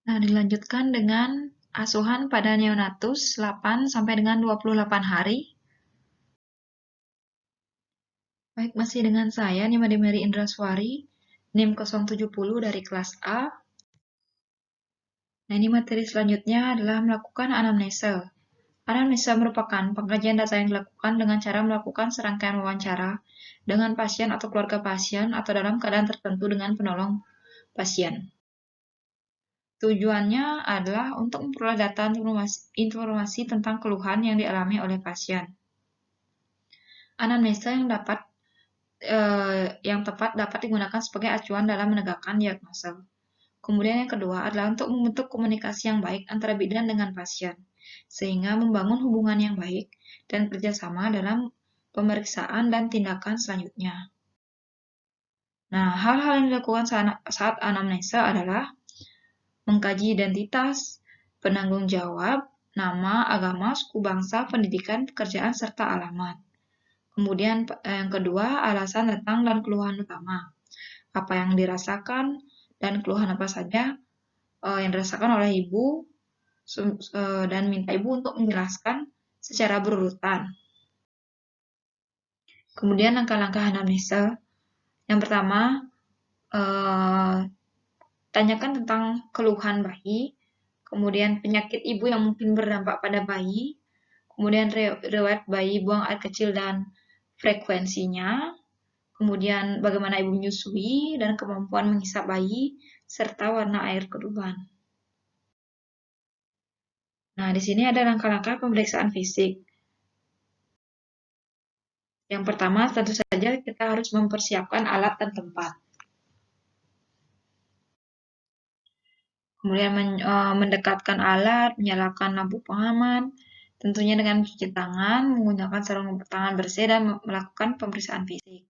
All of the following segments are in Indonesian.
Nah, dilanjutkan dengan asuhan pada neonatus 8 sampai dengan 28 hari. Baik, masih dengan saya, Nimade Mary Indraswari, NIM 070 dari kelas A. Nah, ini materi selanjutnya adalah melakukan anamnesa. Anamnesa merupakan pengkajian data yang dilakukan dengan cara melakukan serangkaian wawancara dengan pasien atau keluarga pasien atau dalam keadaan tertentu dengan penolong pasien. Tujuannya adalah untuk memperoleh data informasi tentang keluhan yang dialami oleh pasien. Anamnesa yang tepat dapat digunakan sebagai acuan dalam menegakkan diagnosa. Kemudian yang kedua adalah untuk membentuk komunikasi yang baik antara bidan dengan pasien, sehingga membangun hubungan yang baik dan kerjasama dalam pemeriksaan dan tindakan selanjutnya. Nah, hal-hal yang dilakukan saat anamnesa adalah mengkaji identitas, penanggung jawab, nama, agama, suku bangsa, pendidikan, pekerjaan, serta alamat. Kemudian yang kedua, alasan datang dan keluhan utama. Apa yang dirasakan dan keluhan apa saja yang dirasakan oleh ibu dan minta ibu untuk menjelaskan secara berurutan. Kemudian langkah-langkah anamnesa. Yang pertama, tanyakan tentang keluhan bayi, kemudian penyakit ibu yang mungkin berdampak pada bayi, kemudian riwayat bayi buang air kecil dan frekuensinya, kemudian bagaimana ibu menyusui dan kemampuan menghisap bayi, serta warna air keduban. Nah, di sini ada langkah-langkah pemeriksaan fisik. Yang pertama, tentu saja kita harus mempersiapkan alat dan tempat. Kemudian mendekatkan alat, menyalakan lampu pengaman, tentunya dengan mencuci tangan, menggunakan sarung tangan bersih, dan melakukan pemeriksaan fisik.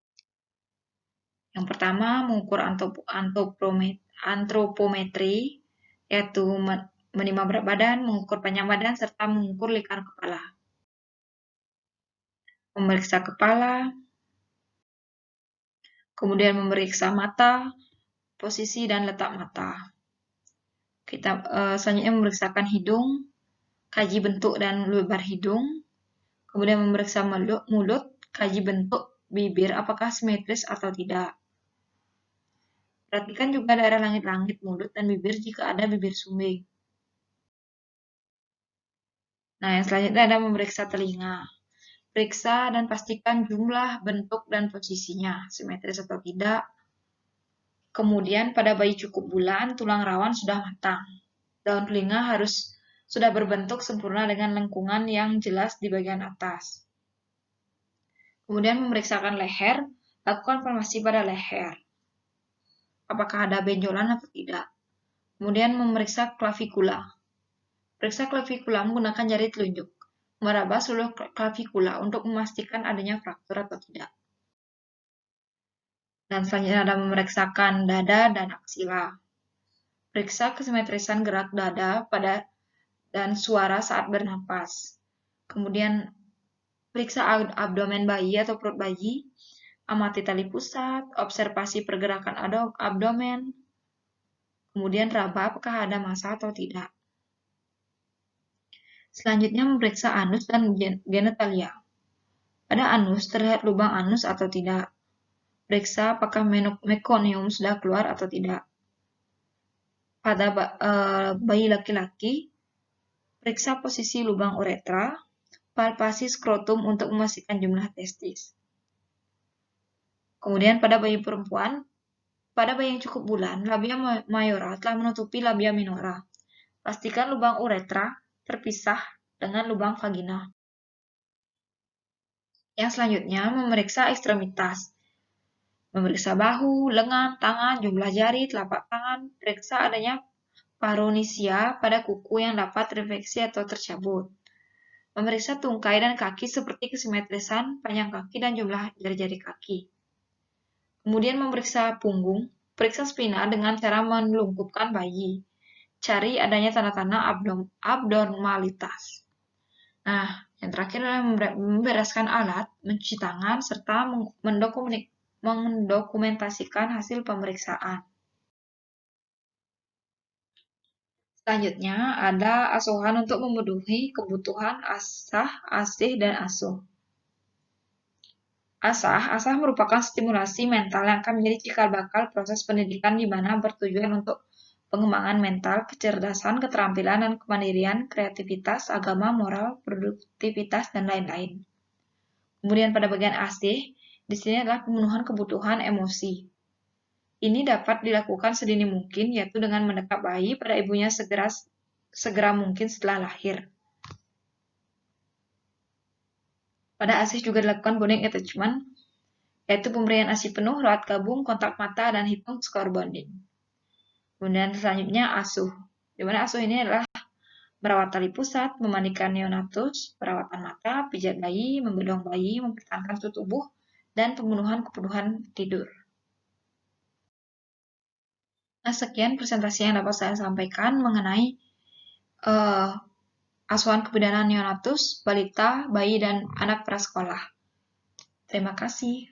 Yang pertama, mengukur antropometri, yaitu menimba berat badan, mengukur panjang badan, serta mengukur lingkar kepala. Memeriksa kepala, kemudian memeriksa mata, posisi dan letak mata. Kita selanjutnya memeriksakan hidung, kaji bentuk dan lebar hidung, kemudian memeriksa mulut, kaji bentuk bibir apakah simetris atau tidak. Perhatikan juga daerah langit-langit mulut dan bibir jika ada bibir sumbing. Nah, yang selanjutnya ada memeriksa telinga. Periksa dan pastikan jumlah, bentuk, dan posisinya, simetris atau tidak. Kemudian pada bayi cukup bulan, tulang rawan sudah matang. Daun telinga harus sudah berbentuk sempurna dengan lengkungan yang jelas di bagian atas. Kemudian memeriksakan leher, lakukan palpasi pada leher. Apakah ada benjolan atau tidak. Kemudian memeriksa klavikula. Periksa klavikula menggunakan jari telunjuk. Meraba seluruh klavikula untuk memastikan adanya fraktur atau tidak. Dan selanjutnya ada memeriksakan dada dan aksila. Periksa kesimetrisan gerak dada dan suara saat bernapas. Kemudian periksa abdomen bayi atau perut bayi, amati tali pusat, observasi pergerakan abdomen, kemudian raba apakah ada massa atau tidak. Selanjutnya memeriksa anus dan genitalia. Pada anus terlihat lubang anus atau tidak. Periksa apakah mekonium sudah keluar atau tidak. Pada bayi laki-laki, periksa posisi lubang uretra, palpasi skrotum untuk memastikan jumlah testis. Kemudian pada bayi perempuan, pada bayi yang cukup bulan, labia mayora telah menutupi labia minora. Pastikan lubang uretra terpisah dengan lubang vagina. Yang selanjutnya, memeriksa ekstremitas. Memeriksa bahu, lengan, tangan, jumlah jari, telapak tangan, periksa adanya parunesia pada kuku yang dapat terinfeksi atau tercabut. Memeriksa tungkai dan kaki seperti kesimetrisan, panjang kaki, dan jumlah jari-jari kaki. Kemudian memeriksa punggung, periksa spina dengan cara melungkupkan bayi. Cari adanya tanda-tanda abnormalitas. Nah, yang terakhir adalah membereskan alat, mencuci tangan, serta mendokumentasikan hasil pemeriksaan. Selanjutnya ada asuhan untuk memenuhi kebutuhan asah, asih, dan asuh. Asah merupakan stimulasi mental yang akan menjadi cikal bakal proses pendidikan di mana bertujuan untuk pengembangan mental, kecerdasan, keterampilan, dan kemandirian, kreativitas, agama, moral, produktivitas, dan lain-lain. Kemudian pada bagian asih, di sini adalah pemenuhan kebutuhan emosi. Ini dapat dilakukan sedini mungkin, yaitu dengan mendekap bayi pada ibunya segera mungkin setelah lahir. Pada asih juga dilakukan bonding attachment, yaitu pemberian ASI penuh lewat gabung, kontak mata, dan hitung skor bonding. Kemudian selanjutnya asuh, di mana asuh ini adalah merawat tali pusat, memandikan neonatus, perawatan mata, pijat bayi, membelong bayi, mempertahankan suhu tubuh, dan pemenuhan kebutuhan tidur. Nah, sekian presentasi yang dapat saya sampaikan mengenai asuhan kebidanan neonatus, balita, bayi, dan anak prasekolah. Terima kasih.